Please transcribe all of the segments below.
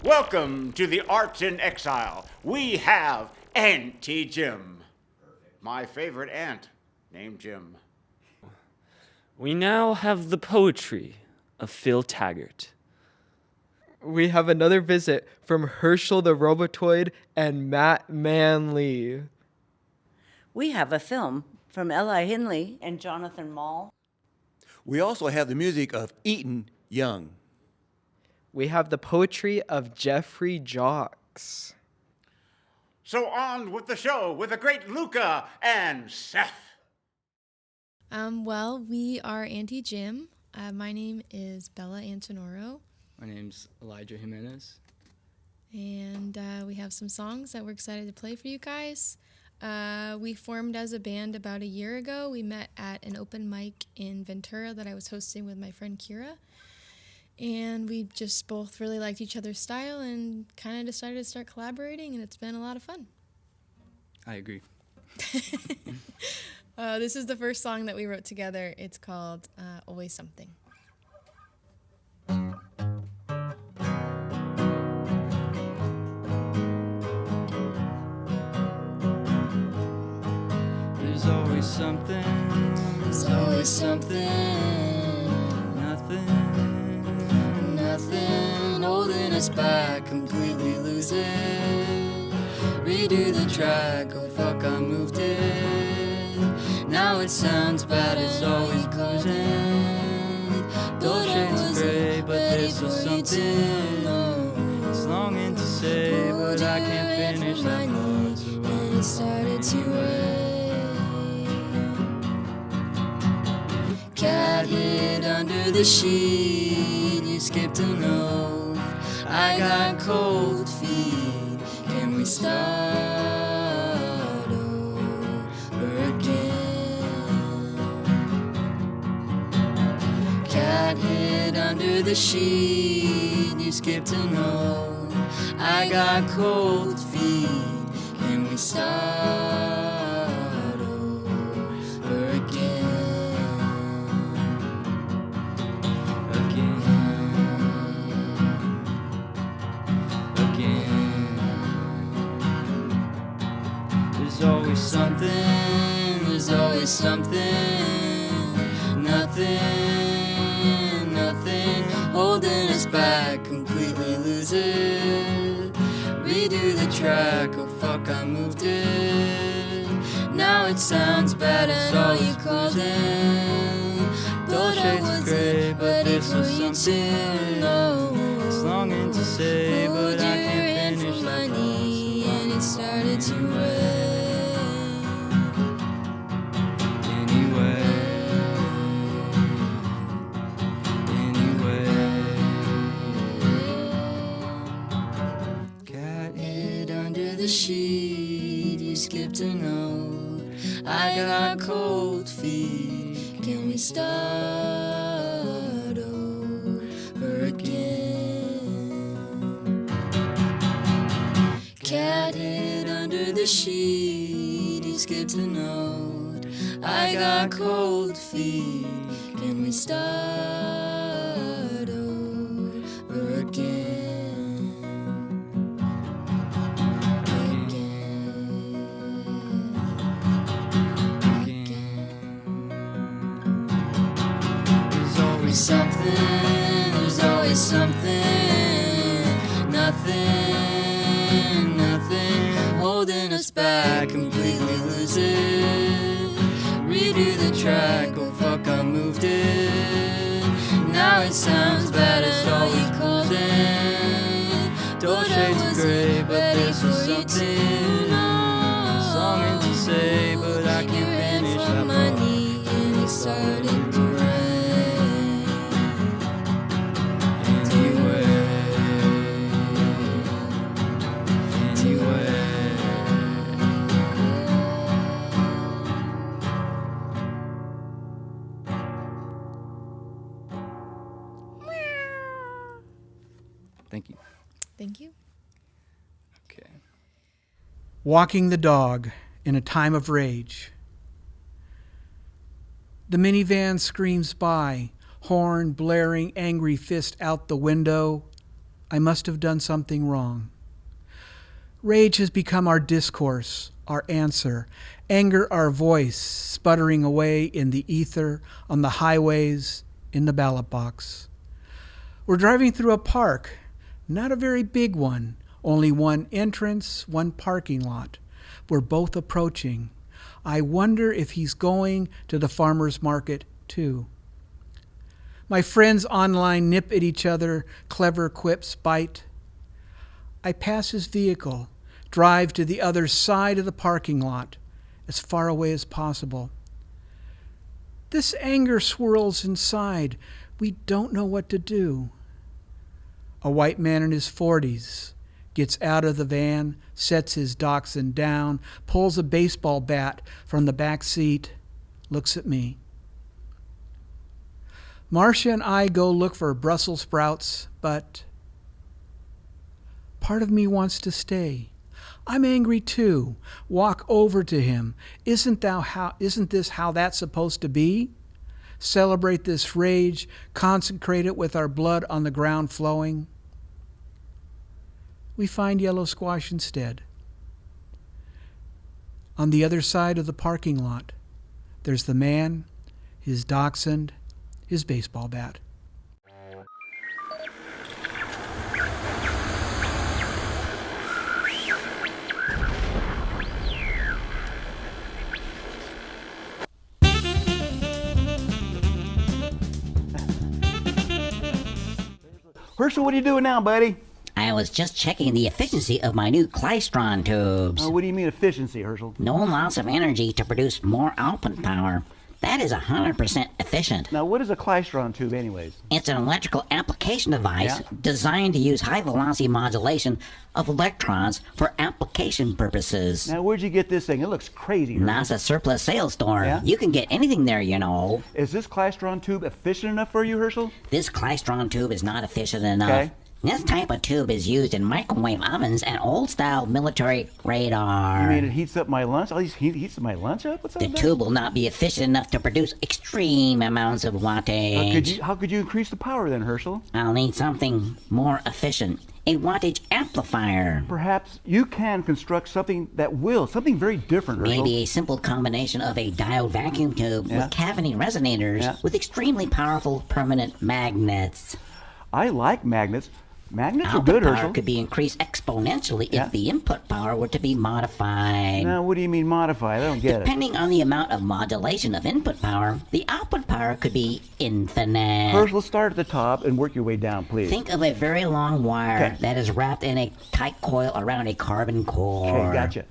Welcome to the Arts in Exile. We have Auntie Jim. My favorite aunt, named Jim. We now have the poetry of Phil Taggart. We have another visit from Herschel the Robotoid and Matt Manley. We have a film from Ella Hindley and Jonathan Mall. We also have the music of Eaton Young. We have the poetry of Jeffrey Jocks. So on with the show with the great Luca and Seth. Well, we are Auntie Jim. My name is Bella Antonoro. My name's Elijah Jimenez. And we have some songs that we're excited to play for you guys. We formed as a band about a year ago. We met at an open mic in Ventura that I was hosting with my friend Kira. And we just both really liked each other's style and kind of decided to start collaborating, and it's been a lot of fun. I agree. This is the first song that we wrote together. It's called Always Something. There's always something. There's always something. Nothing holding us back, completely lose it. Redo the track, oh fuck, I moved it. Now it sounds bad, it's always closing. Those shades of gray, but there's still something. It's longing to say, but I can't finish that thought. And it started to rain. Cat hid under the sheet, you skipped a note. I got cold feet, can we start over again? Cat hid under the sheet, you skipped a note. I got cold feet, can we start over again? There's always something, there's always something. Nothing holding us back, completely lose it. Redo the track, oh fuck, I moved it. Now it sounds bad, it's all you called in. Thought I wasn't, but it's for you to know. It's longing to say, but I can't finish that knee, and it started to rain. Sheet, you skipped a note. I got cold feet. Can we start over again? Cat hid under the sheet. You skipped a note. I got cold feet. Can we start over again? There's always something. Nothing holding us back, completely lose it. Redo the track, oh fuck, I moved it. Now it sounds bad, it's all you called it. Door shades of gray, but there's still something. Longing to say, but I can't finish that my knee, and it started to rain. Thank you. Thank you. Okay. Walking the dog in a time of rage. The minivan screams by, horn blaring, angry fist out the window. I must have done something wrong. Rage has become our discourse, our answer, anger our voice, sputtering away in the ether, on the highways, in the ballot box. We're driving through a park, not a very big one, only one entrance, one parking lot. We're both approaching. I wonder if he's going to the farmer's market too. My friends online nip at each other, clever quips bite. I pass his vehicle, drive to the other side of the parking lot, as far away as possible. This anger swirls inside. We don't know what to do. A white man in his 40s gets out of the van, sets his dachshund down, pulls a baseball bat from the back seat, looks at me. Marcia and I go look for Brussels sprouts, but part of me wants to stay. I'm angry too. Walk over to him. Isn't this how that's supposed to be? Celebrate this rage, consecrate it with our blood on the ground flowing. We find yellow squash instead. On the other side of the parking lot, there's the man, his dachshund, his baseball bat. Herschel, what are you doing now, buddy? I was just checking the efficiency of my new klystron tubes. What do you mean efficiency, Herschel? No loss of energy to produce more output power. That is 100% efficient. Now, what is a klystron tube anyways? It's an electrical application device Yeah. designed to use high-velocity modulation of electrons for application purposes. Now, where'd you get this thing? It looks crazy, Herschel. NASA surplus sales store. Yeah? You can get anything there, you know. Is this klystron tube efficient enough for you, Herschel? This klystron tube is not efficient enough. Okay. This type of tube is used in microwave ovens and old-style military radar. You mean it heats up my lunch? Oh, heats my lunch up? What's up The with that? tube will not be efficient enough to produce extreme amounts of wattage. How could you increase the power then, Herschel? I'll need something more efficient. A wattage amplifier. Perhaps you can construct something very different, Herschel. Maybe a simple combination of a diode vacuum tube Yeah. with cavity resonators Yeah. with extremely powerful permanent magnets. I like magnets. Magnets are Output good, power Herschel. could be increased exponentially Yeah. if the input power were to be modified. Now, what do you mean modified? I don't get it. Depending on the amount of modulation of input power, the output power could be infinite. Herschel, start at the top and work your way down, please. Think of a very long wire Okay. that is wrapped in a tight coil around a carbon core. Okay, gotcha.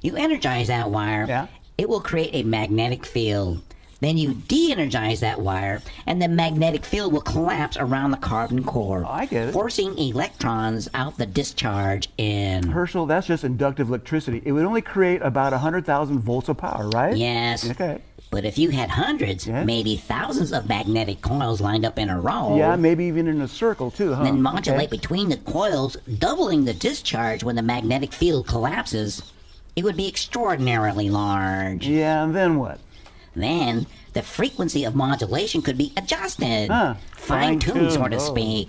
You energize that wire, Yeah. it will create a magnetic field. Then you de-energize that wire, and the magnetic field will collapse around the carbon core, I get it. forcing electrons out the discharge in. Herschel, that's just inductive electricity. It would only create about 100,000 volts of power, right? Yes. Okay. But if you had hundreds, Yeah. maybe thousands of magnetic coils lined up in a row, Yeah, maybe even in a circle, too, huh? then modulate Okay. between the coils, doubling the discharge when the magnetic field collapses, it would be extraordinarily large. Yeah, and then what? Then the frequency of modulation could be adjusted, Huh, fine-tuned, fine-tuned, so to oh. speak.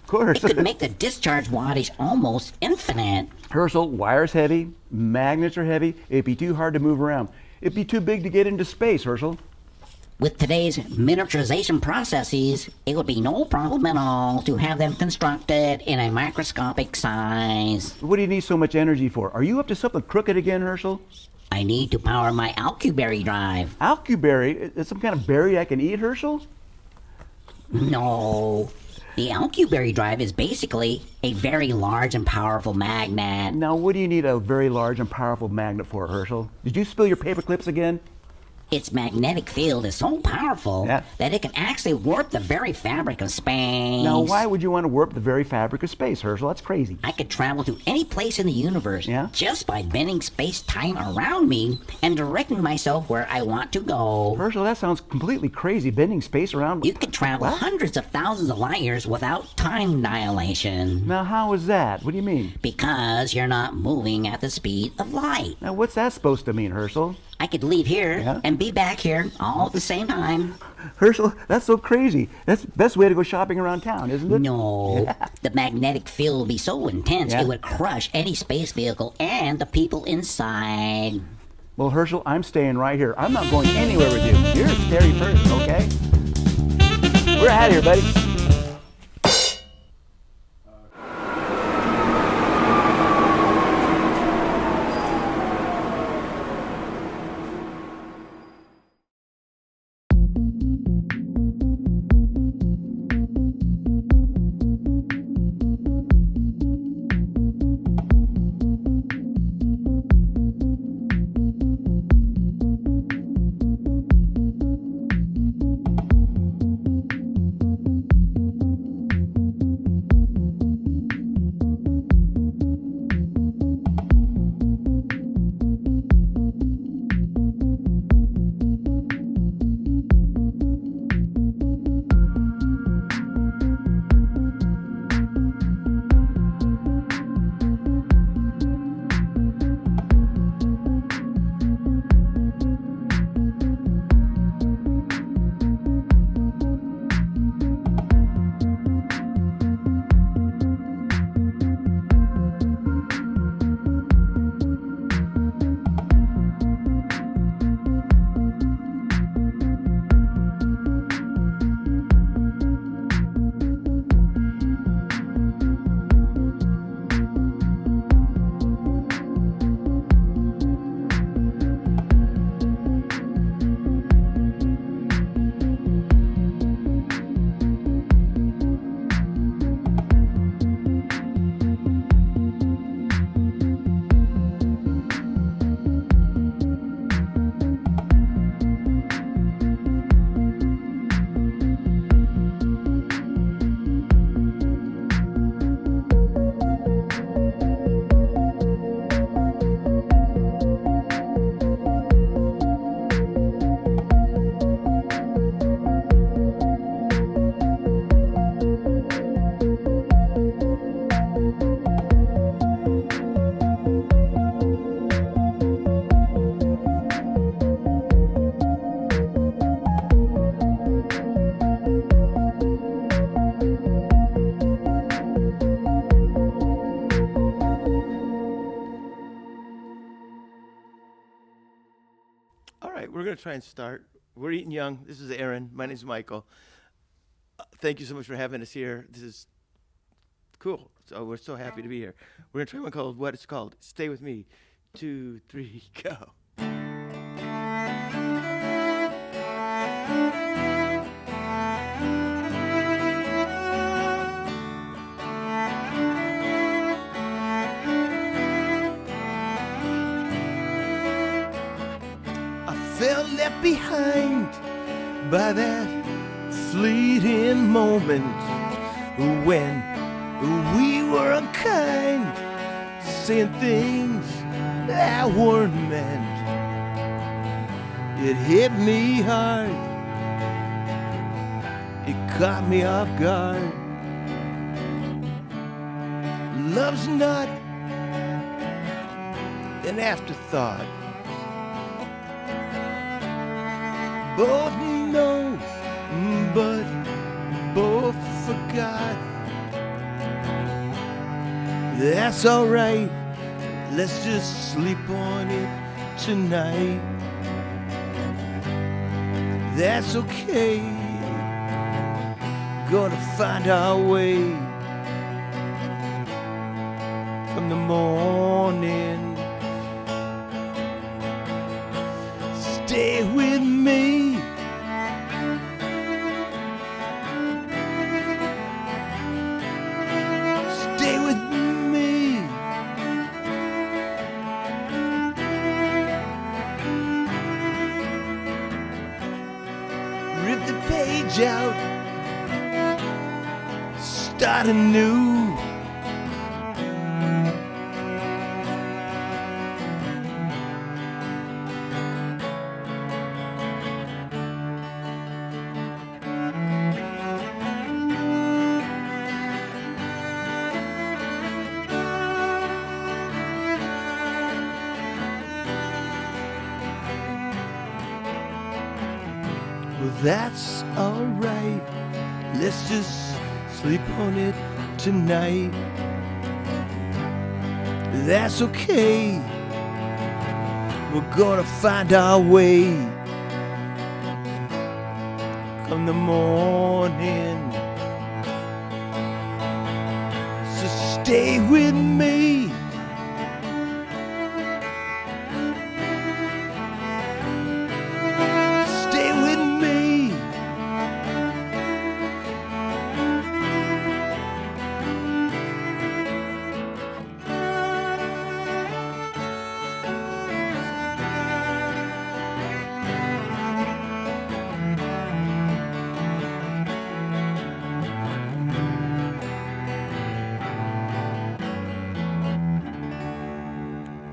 Of course. It could make the discharge wattage almost infinite. Herschel, wire's heavy, magnets are heavy. It'd be too hard to move around. It'd be too big to get into space, Herschel. With today's miniaturization processes, it would be no problem at all to have them constructed in a microscopic size. What do you need so much energy for? Are you up to something crooked again, Herschel? I need to power my Alcuberry drive. Alcuberry? Is some kind of berry I can eat, Herschel? No. The Alcuberry drive is basically a very large and powerful magnet. Now, what do you need a very large and powerful magnet for, Herschel? Did you spill your paper clips again? Its magnetic field is so powerful Yeah. that it can actually warp the very fabric of space. Now, why would you want to warp the very fabric of space, Herschel? That's crazy. I could travel to any place in the universe Yeah? just by bending space-time around me and directing myself where I want to go. Herschel, that sounds completely crazy, bending space around. You could travel What? hundreds of thousands of light years without time dilation Now, how is that? What do you mean? because you're not moving at the speed of light. Now, what's that supposed to mean, Herschel? I could leave here Yeah? and be back here all at the same time. Herschel, that's so crazy. That's the best way to go shopping around town, isn't it? No, the magnetic field would be so intense Yeah. it would crush any space vehicle and the people inside. Well, Herschel, I'm staying right here. I'm not going anywhere with you. You're a scary person, okay? We're out of here, buddy. All right, we're going to try and start. We're eating young. This is Aaron. My name's Michael. Thank you so much for having us here. This is cool. So we're so happy to be here. We're going to try one called what it's called. Stay with me. 2, 3, go. I felt left behind by that fleeting moment when we were unkind, saying things that weren't meant. It hit me hard, it caught me off guard. Love's not an afterthought. Both know, but both forgot. That's alright, let's just sleep on it tonight. That's okay, gonna find our way from the morning. Stay with me. Stay with me. Rip the page out. Start anew. that's alright. Let's just sleep on it tonight. That's okay. We're gonna find our way. Come the morning, so stay with me. Stay with me.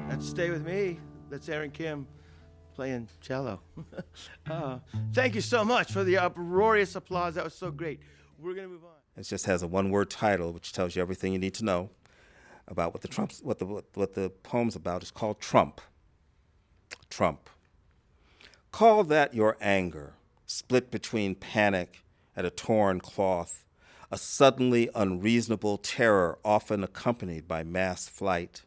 That's Stay With Me. That's Aaron Kim playing cello. Thank you so much for the uproarious applause. That was so great. We're going to move on. It just has a one-word title, which tells you everything you need to know about what the poem's about. It's called Trump. Trump. Call that your anger, split between panic and a torn cloth, a suddenly unreasonable terror often accompanied by mass flight,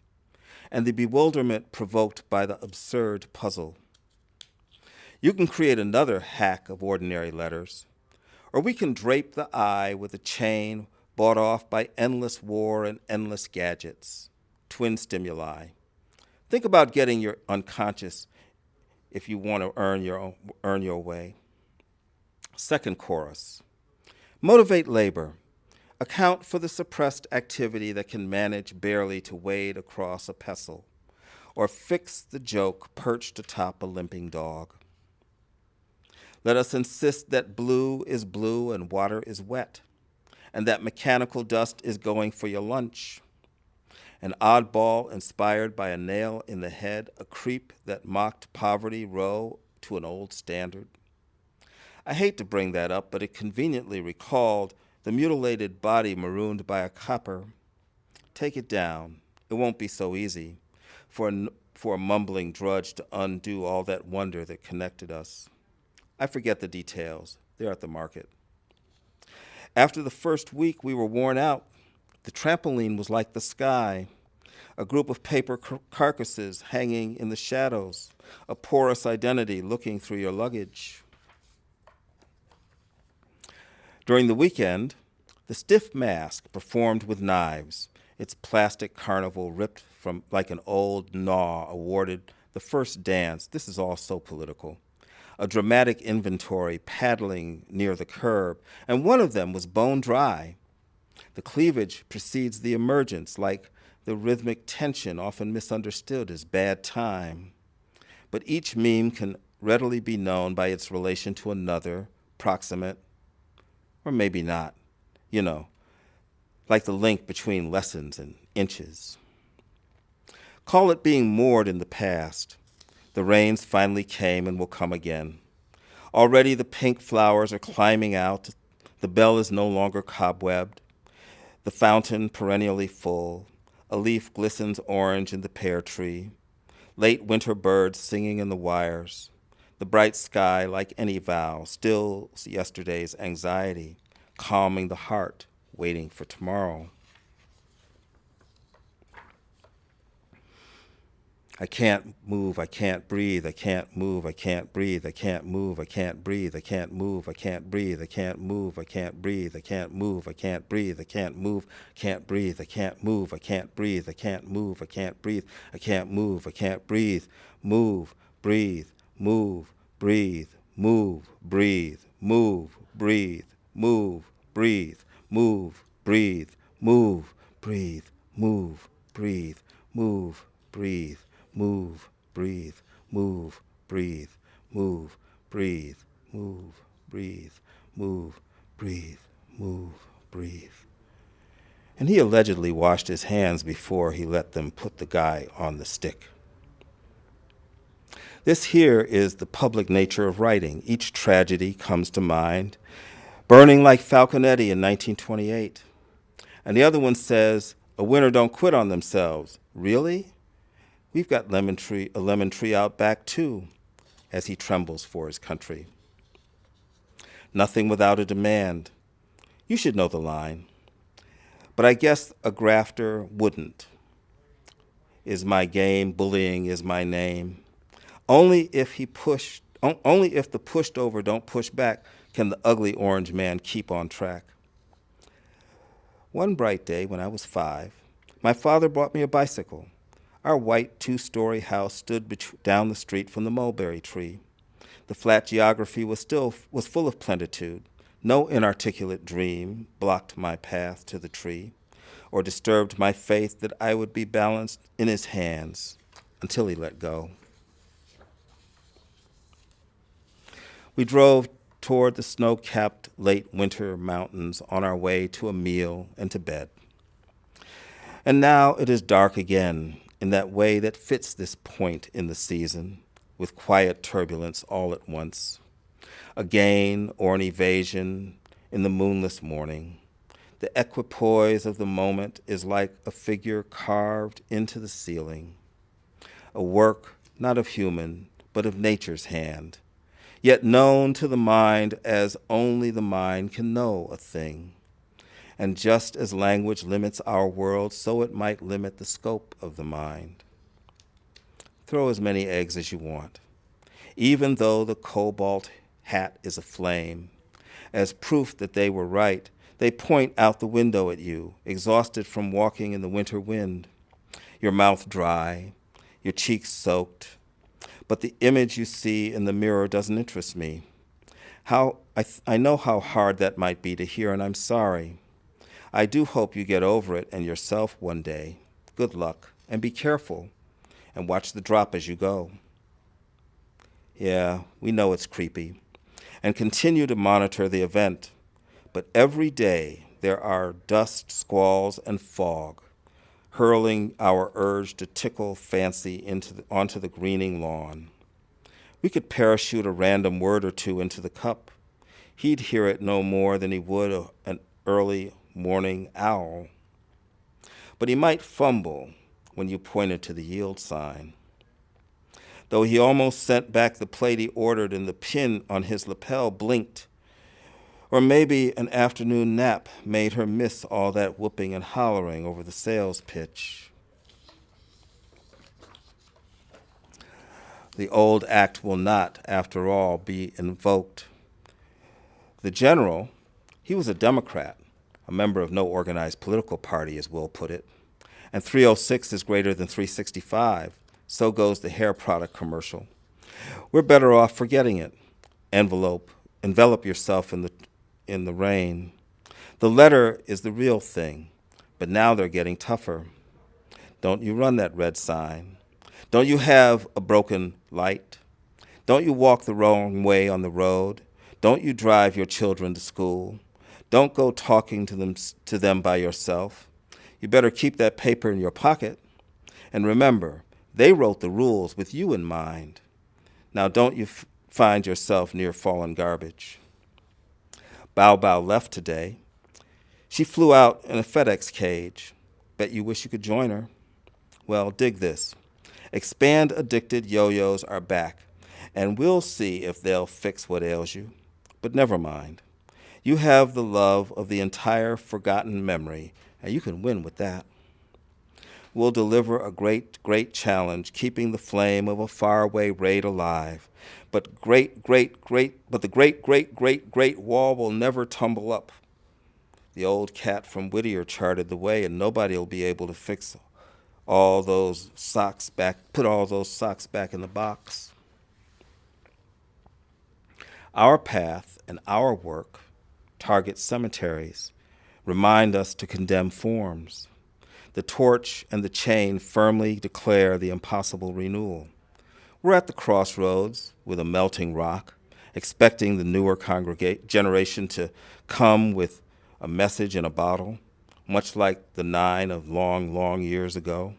and the bewilderment provoked by the absurd puzzle. You can create another hack of ordinary letters, or we can drape the eye with a chain bought off by endless war and endless gadgets, twin stimuli. Think about getting your unconscious if you want to earn your way. Second chorus. Motivate labor. Account for the suppressed activity that can manage barely to wade across a pestle, or fix the joke perched atop a limping dog. Let us insist that blue is blue and water is wet, and that mechanical dust is going for your lunch. An oddball inspired by a nail in the head, a creep that mocked Poverty Row to an old standard. I hate to bring that up, but it conveniently recalled the mutilated body marooned by a copper. Take it down. It won't be so easy for a mumbling drudge to undo all that wonder that connected us. I forget the details. They're at the market. After the first week, we were worn out. The trampoline was like the sky, a group of paper carcasses hanging in the shadows, a porous identity looking through your luggage. During the weekend, the stiff mask performed with knives, its plastic carnival ripped from like an old gnaw awarded the first dance. This is all so political. A dramatic inventory paddling near the curb, and one of them was bone dry. The cleavage precedes the emergence, like the rhythmic tension often misunderstood as bad time. But each meme can readily be known by its relation to another, proximate, or maybe not, like the link between lessons and inches. Call it being moored in the past. The rains finally came and will come again. Already the pink flowers are climbing out. The bell is no longer cobwebbed. The fountain perennially full. A leaf glistens orange in the pear tree. Late winter birds singing in the wires. The bright sky, like any vow, stills yesterday's anxiety, calming the heart, waiting for tomorrow. I can't move, I can't breathe, I can't move, I can't breathe, I can't move, I can't breathe, I can't move, I can't breathe, I can't move, I can't breathe, I can't move, I can't breathe, I can't move, can't breathe, I can't move, I can't breathe, I can't move, I can't breathe, I can't move, I can't breathe, move, breathe, move, breathe, move, breathe, move, breathe, move, breathe, move, breathe, move, breathe, move, breathe, move, breathe, move, breathe, move, breathe, move, breathe, move, breathe, move, breathe, move, breathe. And he allegedly washed his hands before he let them put the guy on the stick. This here is the public nature of writing. Each tragedy comes to mind. Burning like Falconetti in 1928. And the other one says, a winner don't quit on themselves. Really? We've got a lemon tree out back too, as he trembles for his country. Nothing without a demand. You should know the line. But I guess a grafter wouldn't. Is my game, bullying is my name. Only if the pushed over don't push back can the ugly orange man keep on track. One bright day when I was 5, my father bought me a bicycle. Our white 2-story house stood down the street from the mulberry tree. The flat geography was full of plenitude. No inarticulate dream blocked my path to the tree or disturbed my faith that I would be balanced in his hands until he let go. We drove toward the snow-capped late winter mountains on our way to a meal and to bed. And now it is dark again in that way that fits this point in the season, with quiet turbulence all at once, a gain or an evasion in the moonless morning. The equipoise of the moment is like a figure carved into the ceiling, a work not of human, but of nature's hand, yet known to the mind as only the mind can know a thing. And just as language limits our world, so it might limit the scope of the mind. Throw as many eggs as you want, even though the cobalt hat is aflame. As proof that they were right, they point out the window at you, exhausted from walking in the winter wind, your mouth dry, your cheeks soaked. But the image you see in the mirror doesn't interest me. I know how hard that might be to hear, and I'm sorry. I do hope you get over it and yourself one day. Good luck, and be careful, and watch the drop as you go. Yeah, we know it's creepy, and continue to monitor the event. But every day there are dust, squalls, and fog, hurling our urge to tickle fancy onto the greening lawn. We could parachute a random word or two into the cup. He'd hear it no more than he would an early morning owl. But he might fumble when you pointed to the yield sign. Though he almost sent back the plate he ordered and the pin on his lapel blinked. Or maybe an afternoon nap made her miss all that whooping and hollering over the sales pitch. The old act will not, after all, be invoked. The general, he was a Democrat, a member of no organized political party, as Will put it. And 306 is greater than 365. So goes the hair product commercial. We're better off forgetting it. Envelop yourself in the rain. The letter is the real thing, but now they're getting tougher. Don't you run that red sign. Don't you have a broken light. Don't you walk the wrong way on the road. Don't you drive your children to school. Don't go talking to them by yourself. You better keep that paper in your pocket. And remember, they wrote the rules with you in mind. Now don't you find yourself near fallen garbage. Bao Bao left today. She flew out in a FedEx cage. Bet you wish you could join her. Well, dig this. Expand addicted yo-yos are back, and we'll see if they'll fix what ails you. But never mind. You have the love of the entire forgotten memory, and you can win with that. We'll deliver a great, great challenge, keeping the flame of a faraway raid alive. But the great, great, great wall will never tumble up. The old cat from Whittier charted the way, and nobody will be able to fix all those socks back, put all those socks back in the box. Our path and our work target cemeteries, remind us to condemn forms. The torch and the chain firmly declare the impossible renewal. We're at the crossroads with a melting rock, expecting the newer generation to come with a message in a bottle, much like the 9 of long, long years ago.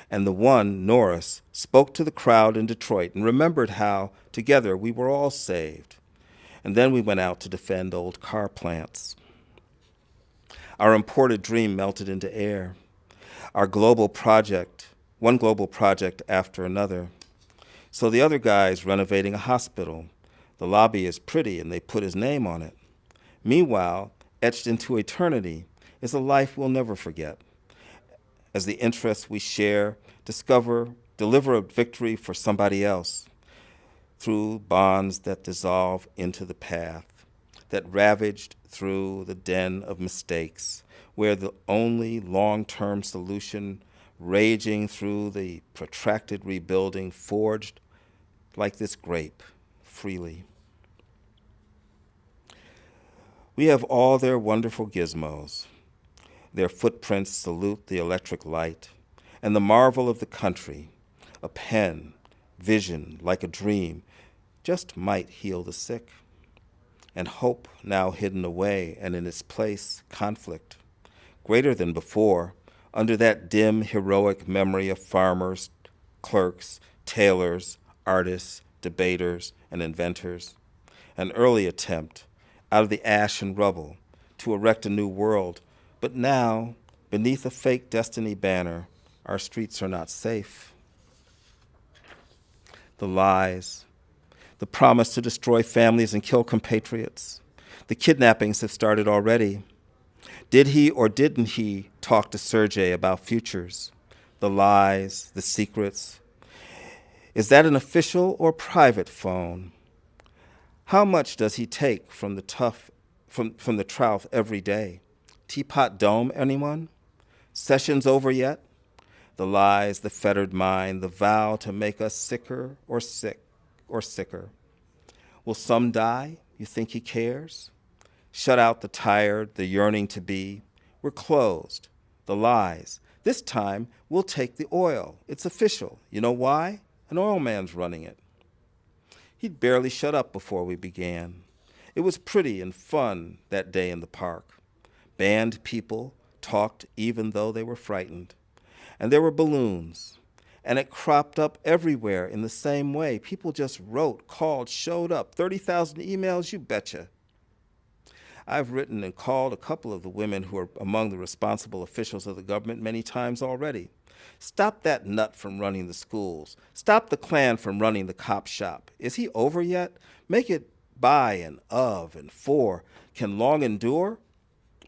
And the one, Norris, spoke to the crowd in Detroit and remembered how, together, we were all saved. And then we went out to defend old car plants. Our imported dream melted into air. Our global project, one global project after another. So the other guy's renovating a hospital. The lobby is pretty and they put his name on it. Meanwhile, etched into eternity is a life we'll never forget. As the interests we share deliver a victory for somebody else through bonds that dissolve into the path, that ravaged through the den of mistakes, where the only long-term solution raging through the protracted rebuilding forged like this grape freely. We have all their wonderful gizmos. Their footprints salute the electric light, and the marvel of the country, a pen, vision like a dream, just might heal the sick. And hope now hidden away, and in its place, conflict, greater than before, under that dim, heroic memory of farmers, clerks, tailors, artists, debaters, and inventors. An early attempt, out of the ash and rubble, to erect a new world. But now, beneath a fake destiny banner, our streets are not safe. The lies, the promise to destroy families and kill compatriots. The kidnappings have started already. Did he or didn't he talk to Sergei about futures? The lies, the secrets. Is that an official or private phone? How much does he take from the trough every day? Teapot Dome, anyone? Sessions over yet? The lies, the fettered mind, the vow to make us sicker or sick or sicker. Will some die? You think he cares? Shut out the tired, the yearning to be. We're closed. The lies. This time, we'll take the oil. It's official. You know why? An oil man's running it. He'd barely shut up before we began. It was pretty and fun that day in the park. Band people talked even though they were frightened. And there were balloons. And it cropped up everywhere in the same way. People just wrote, called, showed up. 30,000 emails, you betcha. I've written and called a couple of the women who are among the responsible officials of the government many times already. Stop that nut from running the schools. Stop the Klan from running the cop shop. Is he over yet? Make it by and of and for. Can long endure?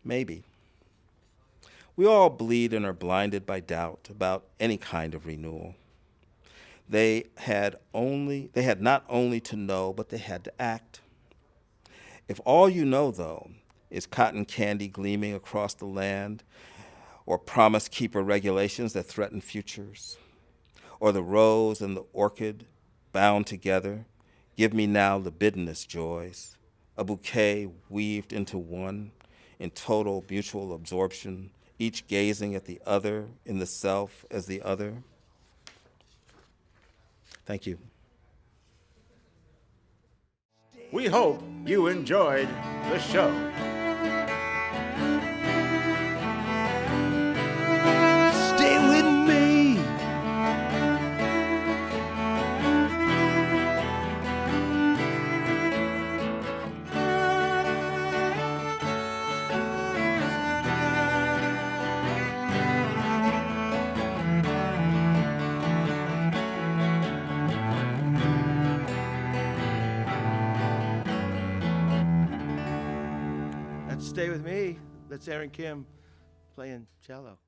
Maybe. We all bleed and are blinded by doubt about any kind of renewal. They had not only to know, but they had to act. If all you know, though, is cotton candy gleaming across the land, or Promise Keeper regulations that threaten futures, or the rose and the orchid bound together, give me now libidinous joys, a bouquet weaved into one, in total mutual absorption, each gazing at the other in the self as the other. Thank you. We hope you enjoyed the show. Stay with me. Stay with me. That's Aaron Kim playing cello.